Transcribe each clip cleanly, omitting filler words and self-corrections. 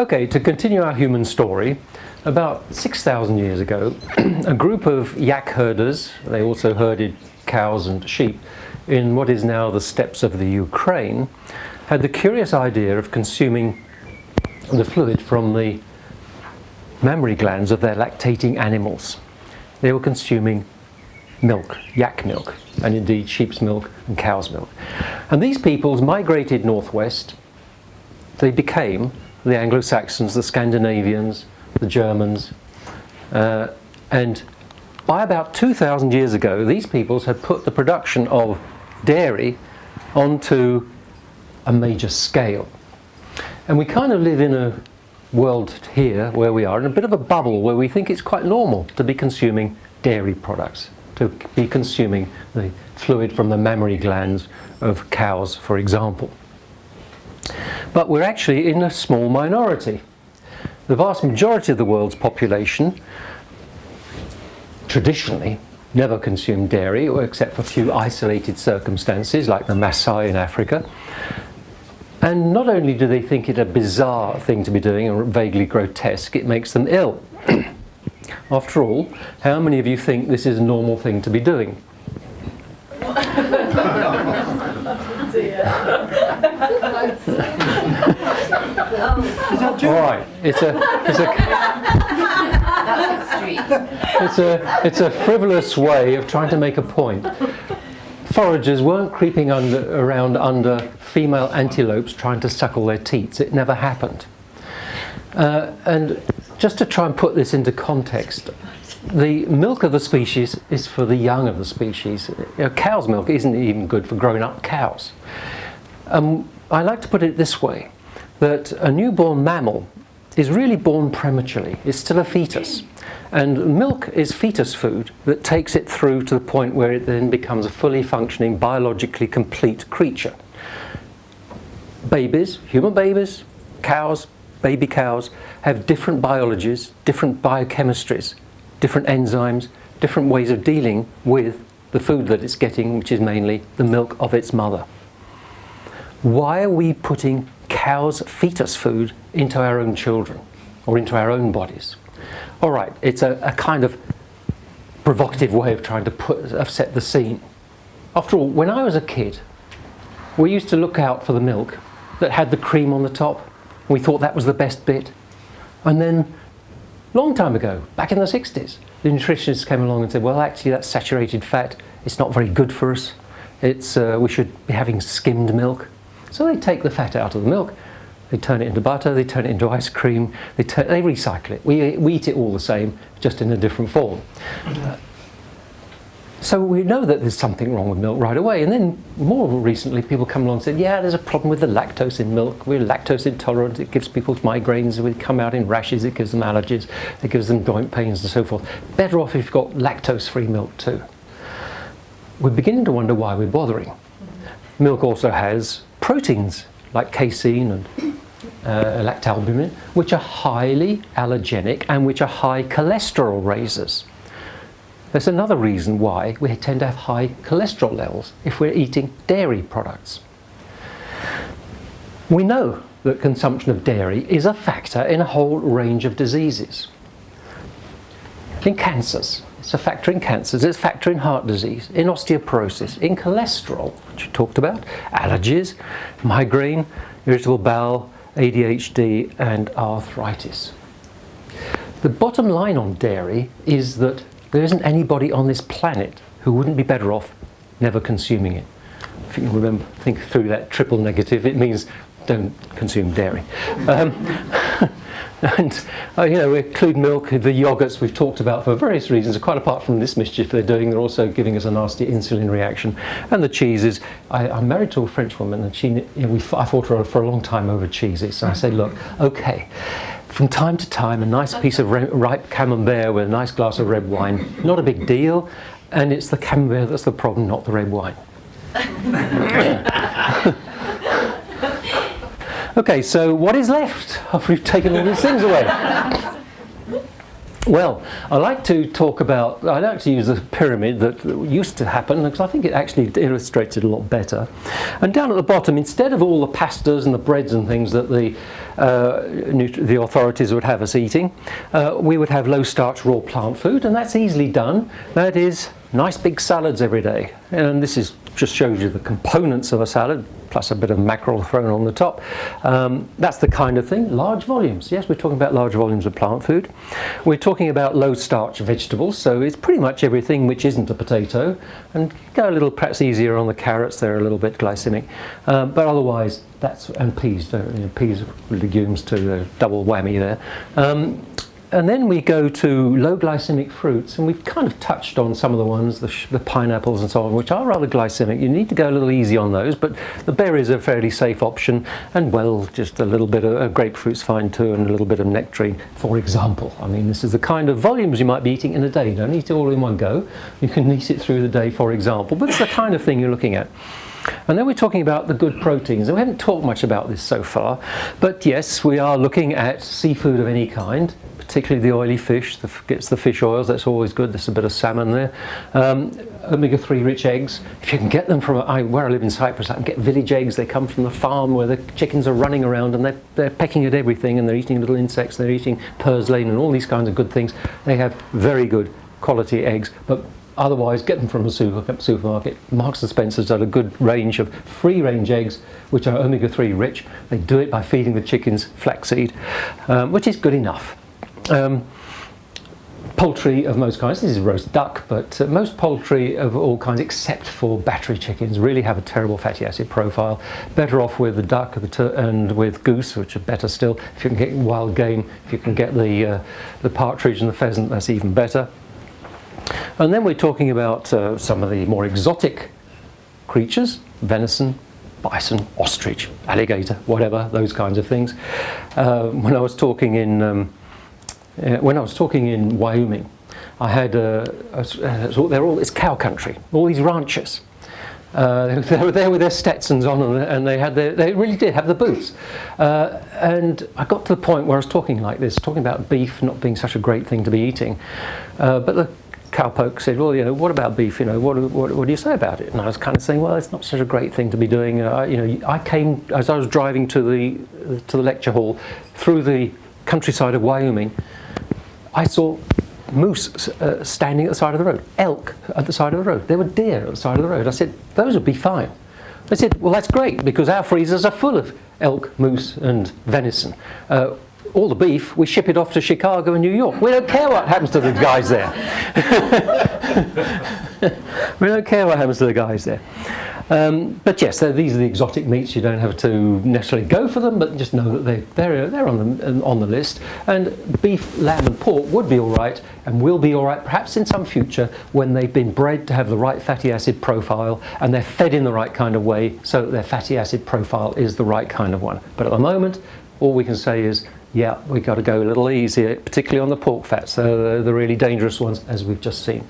Okay, to continue our human story, about 6,000 years ago, a group of yak herders, they also herded cows and sheep, in what is now the steppes of the Ukraine, had the curious idea of consuming the fluid from the mammary glands of their lactating animals. They were consuming milk, yak milk, and indeed sheep's milk and cow's milk. And these peoples migrated northwest. They became the Anglo-Saxons, the Scandinavians, the Germans, and by about 2,000 years ago, these peoples had put the production of dairy onto a major scale. And we kind of live in a world here where we are in a bit of a bubble where we think it's quite normal to be consuming dairy products, to be consuming the fluid from the mammary glands of cows, for example. But we're actually in a small minority. The vast majority of the world's population traditionally never consumed dairy, except for a few isolated circumstances like the Maasai in Africa. And not only do they think it a bizarre thing to be doing or vaguely grotesque, it makes them ill. After all, how many of you think this is a normal thing to be doing? All right, it's a frivolous way of trying to make a point. Foragers weren't creeping around under female antelopes trying to suckle their teats. It never happened. And just to try and put this into context, the milk of the species is for the young of the species. Cow's milk isn't even good for grown-up cows. I like to put it this way, that a newborn mammal is really born prematurely. It's still a fetus. And milk is fetus food that takes it through to the point where it then becomes a fully functioning, biologically complete creature. Babies, human babies, cows, baby cows, have different biologies, different biochemistries, different enzymes, different ways of dealing with the food that it's getting, which is mainly the milk of its mother. Why are we putting cows' fetus food into our own children or into our own bodies? All right, it's a kind of provocative way of trying to set the scene. After all, when I was a kid, we used to look out for the milk that had the cream on the top. We thought that was the best bit. And then, long time ago, back in the 60s, the nutritionists came along and said, well, actually, that's saturated fat. It's not very good for us. We should be having skimmed milk. So they take the fat out of the milk. They turn it into butter, they turn it into ice cream, they recycle it. We eat it all the same, just in a different form. So we know that there's something wrong with milk right away. And then more recently, people come along and say, yeah, there's a problem with the lactose in milk. We're lactose intolerant. It gives people migraines. We come out in rashes. It gives them allergies. It gives them joint pains and so forth. Better off if you've got lactose-free milk too. We're beginning to wonder why we're bothering. Milk also has proteins like casein and lactalbumin, which are highly allergenic and which are high cholesterol raisers. There's another reason why we tend to have high cholesterol levels if we're eating dairy products. We know that consumption of dairy is a factor in a whole range of diseases. In cancers, it's a factor in cancers, it's a factor in heart disease, in osteoporosis, in cholesterol, which we talked about, allergies, migraine, irritable bowel, ADHD and arthritis. The bottom line on dairy is that there isn't anybody on this planet who wouldn't be better off never consuming it. If you can think through that triple negative, it means don't consume dairy. And we include milk, the yogurts we've talked about for various reasons. Quite apart from this mischief they're doing, they're also giving us a nasty insulin reaction. And the cheeses. I'm married to a French woman, and I fought her for a long time over cheeses. So I say, look, okay, from time to time, a nice piece of ripe camembert with a nice glass of red wine, not a big deal. And it's the camembert that's the problem, not the red wine. Okay, so what is left after we've taken all these things away? Well, I like to use a pyramid that used to happen, because I think it actually illustrates it a lot better. And down at the bottom, instead of all the pastas and the breads and things that the authorities would have us eating, we would have low starch raw plant food, and that's easily done. That is nice big salads every day. And this just shows you the components of a salad, plus a bit of mackerel thrown on the top. That's the kind of thing. Large volumes. Yes, we're talking about large volumes of plant food. We're talking about low starch vegetables, so it's pretty much everything which isn't a potato. And go a little perhaps easier on the carrots, they're a little bit glycemic. But otherwise, and peas, peas, legumes too, double whammy there. And then we go to low glycemic fruits, and we've kind of touched on some of the ones, the pineapples and so on, which are rather glycemic. You need to go a little easy on those, but the berries are a fairly safe option, and well, just a little bit of grapefruit's fine too, and a little bit of nectarine, for example. I mean, this is the kind of volumes you might be eating in a day. You don't eat it all in one go. You can eat it through the day, for example, but it's the kind of thing you're looking at. And then we're talking about the good proteins, and we haven't talked much about this so far, but yes, we are looking at seafood of any kind, particularly the oily fish, gets the fish oils, that's always good. There's a bit of salmon there. Omega-3 rich eggs, if you can get them from, where I live in Cyprus, I can get village eggs. They come from the farm where the chickens are running around and they're pecking at everything, and they're eating little insects, they're eating purslane and all these kinds of good things. They have very good quality eggs, but otherwise get them from a supermarket. Marks and Spencer's got a good range of free-range eggs which are omega-3 rich. They do it by feeding the chickens flaxseed, which is good enough. Poultry of most kinds, this is roast duck, but most poultry of all kinds except for battery chickens really have a terrible fatty acid profile. Better off with the duck and with goose, which are better still. If you can get wild game, if you can get the partridge and the pheasant, that's even better. And then we're talking about some of the more exotic creatures, venison, bison, ostrich, alligator, whatever, those kinds of things. When I was talking in Wyoming, I had it's cow country, all these ranchers. They were there with their Stetsons on, and they really did have the boots. And I got to the point where I was talking like this, talking about beef not being such a great thing to be eating. But the cowpoke said, well, what about beef? What do you say about it? And I was kind of saying, well, it's not such a great thing to be doing. I came, as I was driving to the lecture hall through the countryside of Wyoming, I saw moose standing at the side of the road, elk at the side of the road. There were deer at the side of the road. I said, those would be fine. They said, well, that's great, because our freezers are full of elk, moose and venison. All the beef, we ship it off to Chicago and New York. We don't care what happens to the guys there. We don't care what happens to the guys there. But yes, these are the exotic meats. You don't have to necessarily go for them, but just know that they're on the list. And beef, lamb and pork would be all right, and will be all right perhaps in some future when they've been bred to have the right fatty acid profile and they're fed in the right kind of way so that their fatty acid profile is the right kind of one. But at the moment, all we can say is, yeah, we've got to go a little easier, particularly on the pork fats, the really dangerous ones, as we've just seen.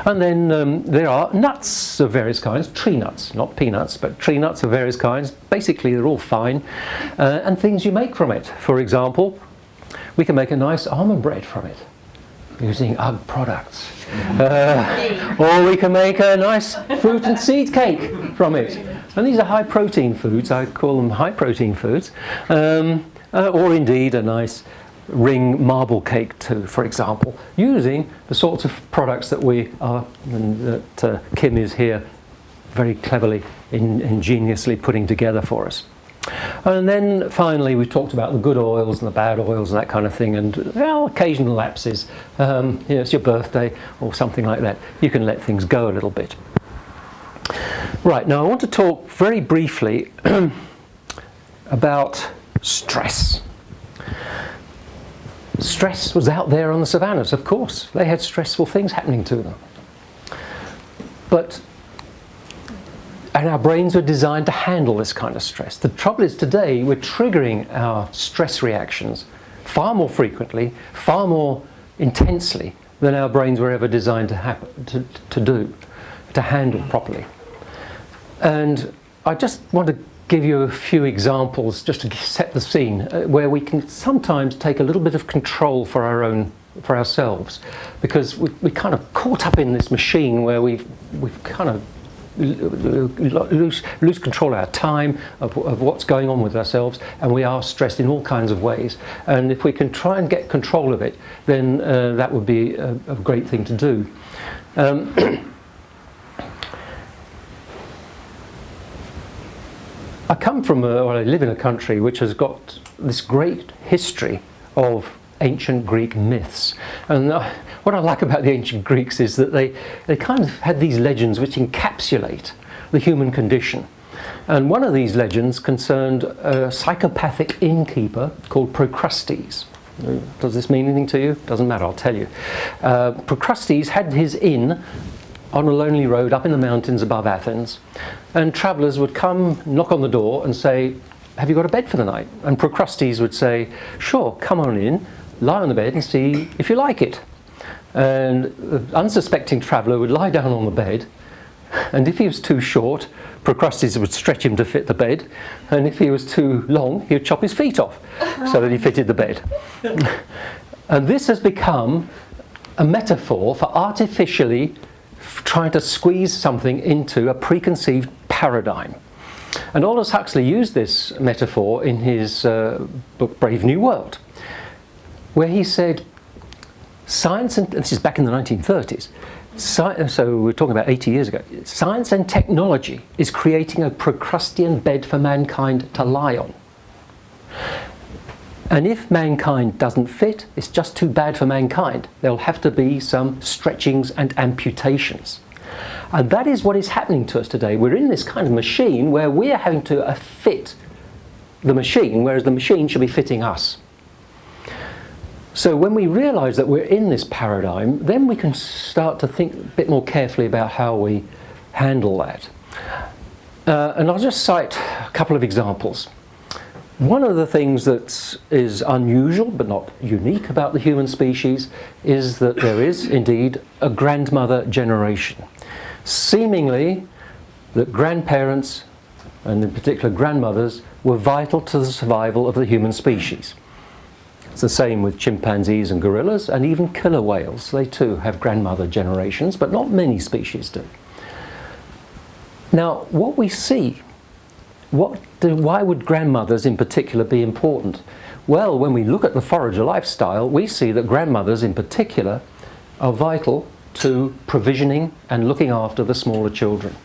And then there are nuts of various kinds, tree nuts, not peanuts, but tree nuts of various kinds. Basically, they're all fine. And things you make from it. For example, we can make a nice almond bread from it using UGG products. Or we can make a nice fruit and seed cake from it. And these are high protein foods. I call them high protein foods. Or indeed a nice ring marble cake too, for example, using the sorts of products that Kim is here very cleverly, ingeniously putting together for us. And then finally we've talked about the good oils and the bad oils and that kind of thing, and occasional lapses. It's your birthday or something like that. You can let things go a little bit. Right, now I want to talk very briefly about stress. Stress was out there on the savannas, of course. They had stressful things happening to them. And our brains were designed to handle this kind of stress. The trouble is today we're triggering our stress reactions far more frequently, far more intensely than our brains were ever designed to handle properly. And I just want to give you a few examples just to set the scene where we can sometimes take a little bit of control for ourselves, because we kind of caught up in this machine where we've kind of lose control of our time, of what's going on with ourselves, and we are stressed in all kinds of ways. And if we can try and get control of it, then that would be a great thing to do. I come from, I live in a country which has got this great history of ancient Greek myths. And what I like about the ancient Greeks is that they kind of had these legends which encapsulate the human condition. And one of these legends concerned a psychopathic innkeeper called Procrustes. Does this mean anything to you? Doesn't matter, I'll tell you. Procrustes had his inn on a lonely road up in the mountains above Athens, and travellers would come, knock on the door and say, "Have you got a bed for the night?" And Procrustes would say, "Sure, come on in, lie on the bed and see if you like it." And the unsuspecting traveller would lie down on the bed, and if he was too short, Procrustes would stretch him to fit the bed, and if he was too long, he would chop his feet off so that he fitted the bed. And this has become a metaphor for artificially trying to squeeze something into a preconceived paradigm. And Aldous Huxley used this metaphor in his book Brave New World, where he said, science, and this is back in the 1930s, so we're talking about 80 years ago, science and technology is creating a Procrustean bed for mankind to lie on. And if mankind doesn't fit, it's just too bad for mankind. There'll have to be some stretchings and amputations. And that is what is happening to us today. We're in this kind of machine where we're having to fit the machine, whereas the machine should be fitting us. So when we realise that we're in this paradigm, then we can start to think a bit more carefully about how we handle that. And I'll just cite a couple of examples. One of the things that is unusual but not unique about the human species is that there is indeed a grandmother generation. Seemingly that grandparents, and in particular grandmothers, were vital to the survival of the human species. It's the same with chimpanzees and gorillas, and even killer whales. They too have grandmother generations, but not many species do. Now, what we see, why would grandmothers in particular be important? Well, when we look at the forager lifestyle, we see that grandmothers in particular are vital to provisioning and looking after the smaller children.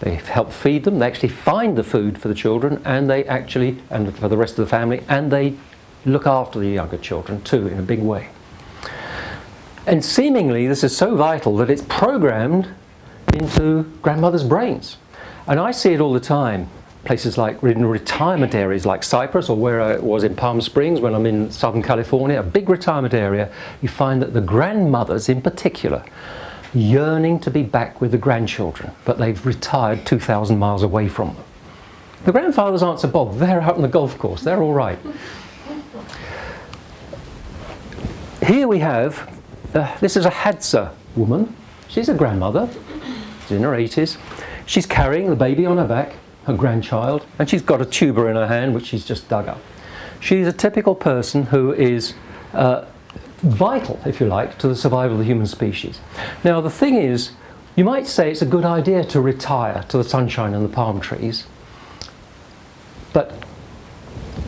They help feed them, they actually find the food for the children, and for the rest of the family, and they look after the younger children too in a big way. And seemingly this is so vital that it's programmed into grandmothers' brains. And I see it all the time. Places like in retirement areas like Cyprus, or where I was in Palm Springs when I'm in Southern California, a big retirement area, you find that the grandmothers in particular yearning to be back with the grandchildren, but they've retired 2,000 miles away from them. The grandfathers aren't so bothered, they're out on the golf course, they're all right. Here we have, this is a Hadza woman, she's a grandmother, she's in her 80s, she's carrying the baby on her back, her grandchild, and she's got a tuber in her hand which she's just dug up. She's a typical person who is vital, if you like, to the survival of the human species. Now the thing is, you might say it's a good idea to retire to the sunshine and the palm trees, but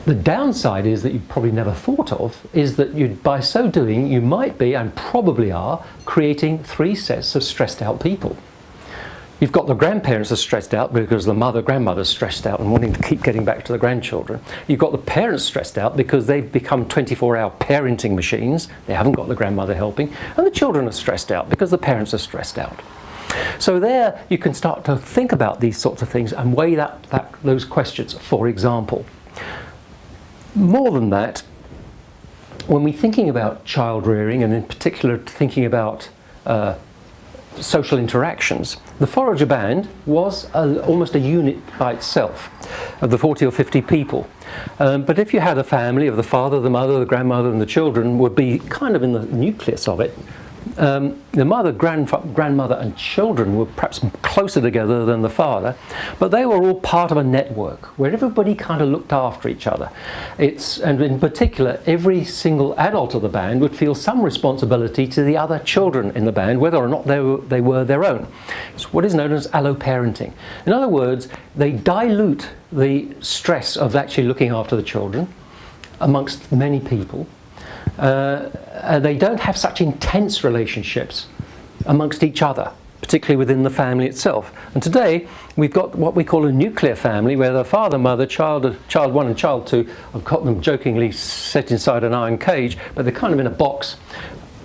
the downside is that you probably never thought of is that by so doing you might be, and probably are, creating three sets of stressed out people. You've got the grandparents are stressed out because the grandmother's stressed out and wanting to keep getting back to the grandchildren. You've got the parents stressed out because they've become 24-hour parenting machines. They haven't got the grandmother helping. And the children are stressed out because the parents are stressed out. So there you can start to think about these sorts of things and weigh those questions, for example. More than that, when we're thinking about child rearing, and in particular thinking about social interactions, the forager band was almost a unit by itself of the 40 or 50 people. But if you had a family of the father, the mother, the grandmother and the children would be kind of in the nucleus of it, The mother, grandmother and children were perhaps closer together than the father, but they were all part of a network where everybody kind of looked after each other. And in particular, every single adult of the band would feel some responsibility to the other children in the band, whether or not they were their own. It's what is known as alloparenting. In other words, they dilute the stress of actually looking after the children amongst many people. They don't have such intense relationships amongst each other, particularly within the family itself. And today we've got what we call a nuclear family, where the father, mother, child 1 and child 2, I've got them jokingly set inside an iron cage, but they're kind of in a box.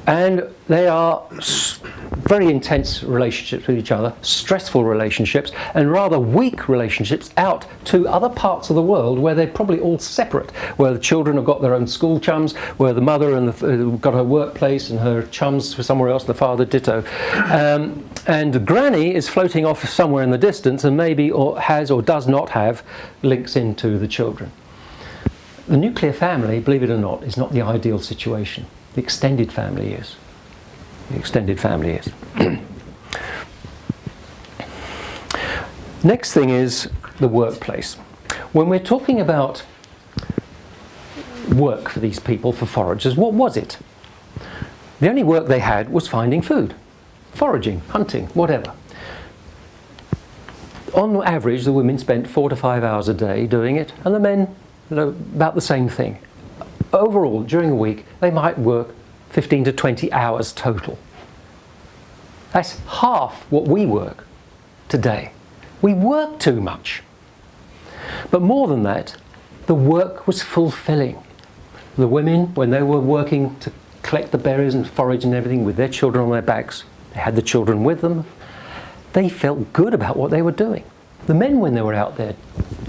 And they are very intense relationships with each other, stressful relationships, and rather weak relationships out to other parts of the world where they're probably all separate, where the children have got their own school chums, where the mother and got her workplace and her chums somewhere else, and the father ditto. And Granny is floating off somewhere in the distance and maybe or has or does not have links into the children. The nuclear family, believe it or not, is not the ideal situation. The extended family is. The extended family is. Next thing is the workplace. When we're talking about work for these people, for foragers, what was it? The only work they had was finding food, foraging, hunting, whatever. On average, the women spent 4 to 5 hours a day doing it, and the men about the same thing. Overall, during a week, they might work 15 to 20 hours total. That's half what we work today. We work too much. But more than that, the work was fulfilling. The women, when they were working to collect the berries and forage and everything with their children on their backs, they had the children with them, they felt good about what they were doing. The men, when they were out there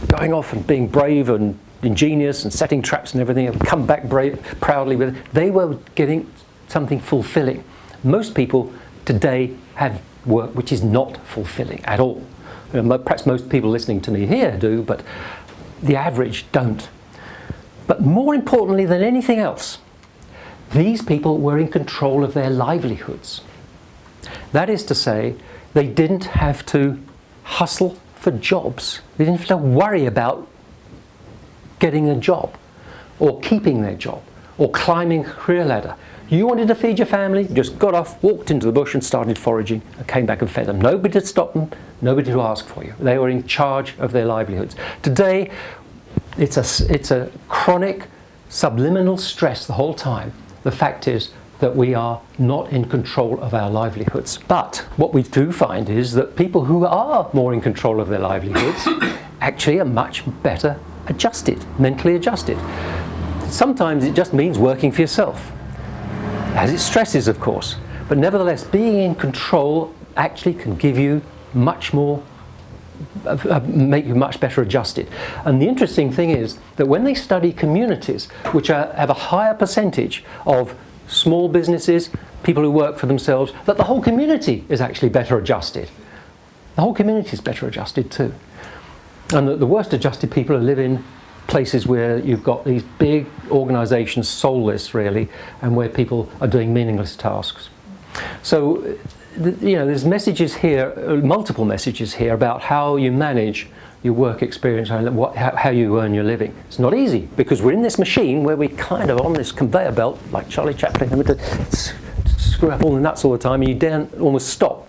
going off and being brave and ingenious and setting traps and everything, and come back proudly with it, they were getting something fulfilling. Most people today have work which is not fulfilling at all. Perhaps most people listening to me here do, but the average don't. But more importantly than anything else, these people were in control of their livelihoods. That is to say, they didn't have to hustle for jobs. They didn't have to worry about getting a job, or keeping their job, or climbing a career ladder. You wanted to feed your family, you just got off, walked into the bush and started foraging, and came back and fed them. Nobody to stop them, nobody to ask for you. They were in charge of their livelihoods. Today, it's a chronic, subliminal stress the whole time. The fact is that we are not in control of our livelihoods. But what we do find is that people who are more in control of their livelihoods actually are much better adjusted, mentally adjusted. Sometimes it just means working for yourself. It has its stresses, of course, but nevertheless, being in control actually can give you much more, make you much better adjusted. And the interesting thing is that when they study communities which have a higher percentage of small businesses, people who work for themselves, that the whole community is actually better adjusted. The whole community is better adjusted too. And the worst adjusted people who live in places where you've got these big organisations, soulless really, and where people are doing meaningless tasks. So, there's messages here, multiple messages here about how you manage your work experience and how you earn your living. It's not easy because we're in this machine where we're kind of on this conveyor belt, like Charlie Chaplin, having to screw up all the nuts all the time, and you daren't almost stop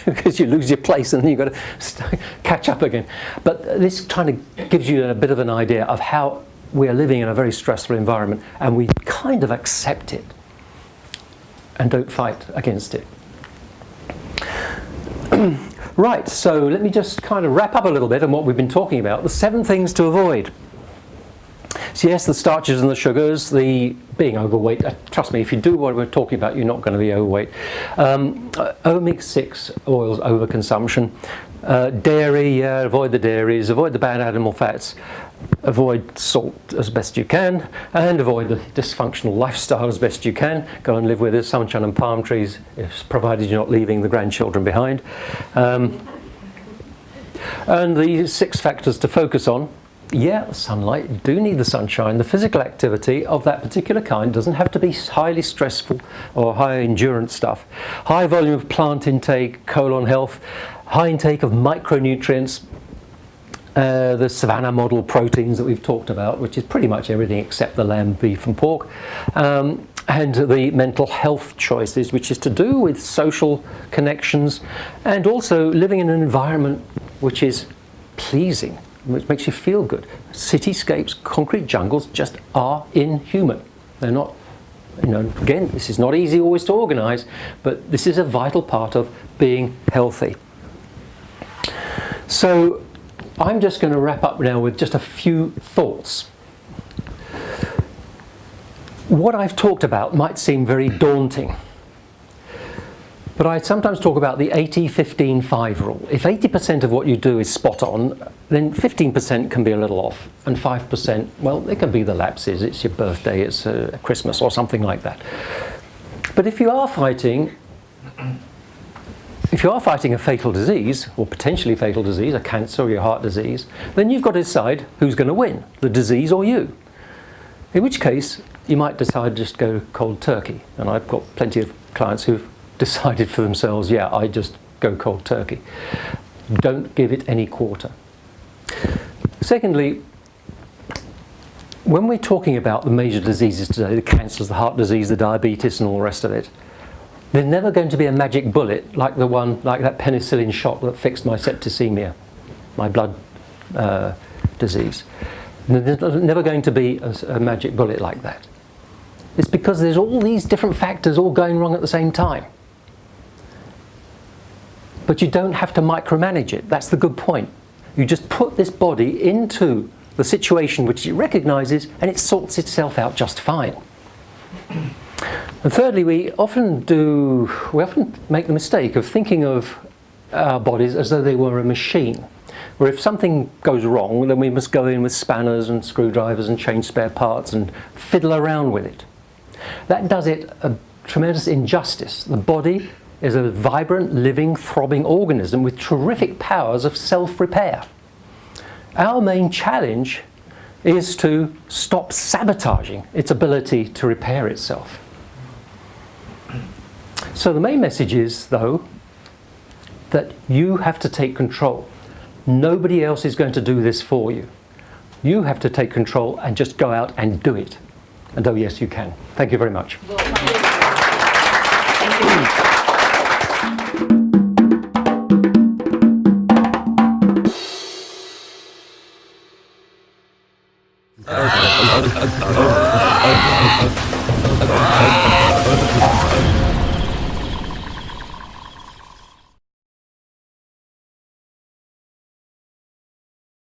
because you lose your place and you've got to catch up again. But this kind of gives you a bit of an idea of how we are living in a very stressful environment, and we kind of accept it and don't fight against it. Right, so let me just kind of wrap up a little bit on what we've been talking about. The 7 things to avoid. So yes, the starches and the sugars, the being overweight. Trust me, if you do what we're talking about, you're not going to be overweight. Omega-6 oils overconsumption. Dairy, avoid the dairies, avoid the bad animal fats, avoid salt as best you can, and avoid the dysfunctional lifestyle as best you can. Go and live with the sunshine and palm trees, provided you're not leaving the grandchildren behind. And the 6 factors to focus on. Yeah, sunlight, you do need the sunshine. The physical activity of that particular kind doesn't have to be highly stressful or high endurance stuff. High volume of plant intake, colon health, high intake of micronutrients, the savannah model proteins that we've talked about, which is pretty much everything except the lamb, beef and pork, and the mental health choices, which is to do with social connections and also living in an environment which is pleasing, which makes you feel good. Cityscapes, concrete jungles just are inhuman. They're not, again, this is not easy always to organise, but this is a vital part of being healthy. So I'm just going to wrap up now with just a few thoughts. What I've talked about might seem very daunting, but I sometimes talk about the 80-15-5 rule. If 80% of what you do is spot on, then 15% can be a little off, and 5%, well, it can be the lapses. It's your birthday, it's Christmas, or something like that. But if you are fighting a fatal disease, or potentially fatal disease, a cancer or your heart disease, then you've got to decide who's going to win, the disease or you. In which case, you might decide to just go cold turkey. And I've got plenty of clients who've decided for themselves, yeah, I just go cold turkey. Don't give it any quarter. Secondly, when we're talking about the major diseases today, the cancers, the heart disease, the diabetes and all the rest of it, there's never going to be a magic bullet like that penicillin shot that fixed my septicemia, my blood disease. There's never going to be a magic bullet like that. It's because there's all these different factors all going wrong at the same time. But you don't have to micromanage it. That's the good point. You just put this body into the situation which it recognises and it sorts itself out just fine. And thirdly, we often make the mistake of thinking of our bodies as though they were a machine, where if something goes wrong, then we must go in with spanners and screwdrivers and change spare parts and fiddle around with it. That does it a tremendous injustice. The body is a vibrant, living, throbbing organism with terrific powers of self-repair. Our main challenge is to stop sabotaging its ability to repair itself. So the main message is, though, that you have to take control. Nobody else is going to do this for you. You have to take control and just go out and do it. And oh yes, you can. Thank you very much. Well, thank you.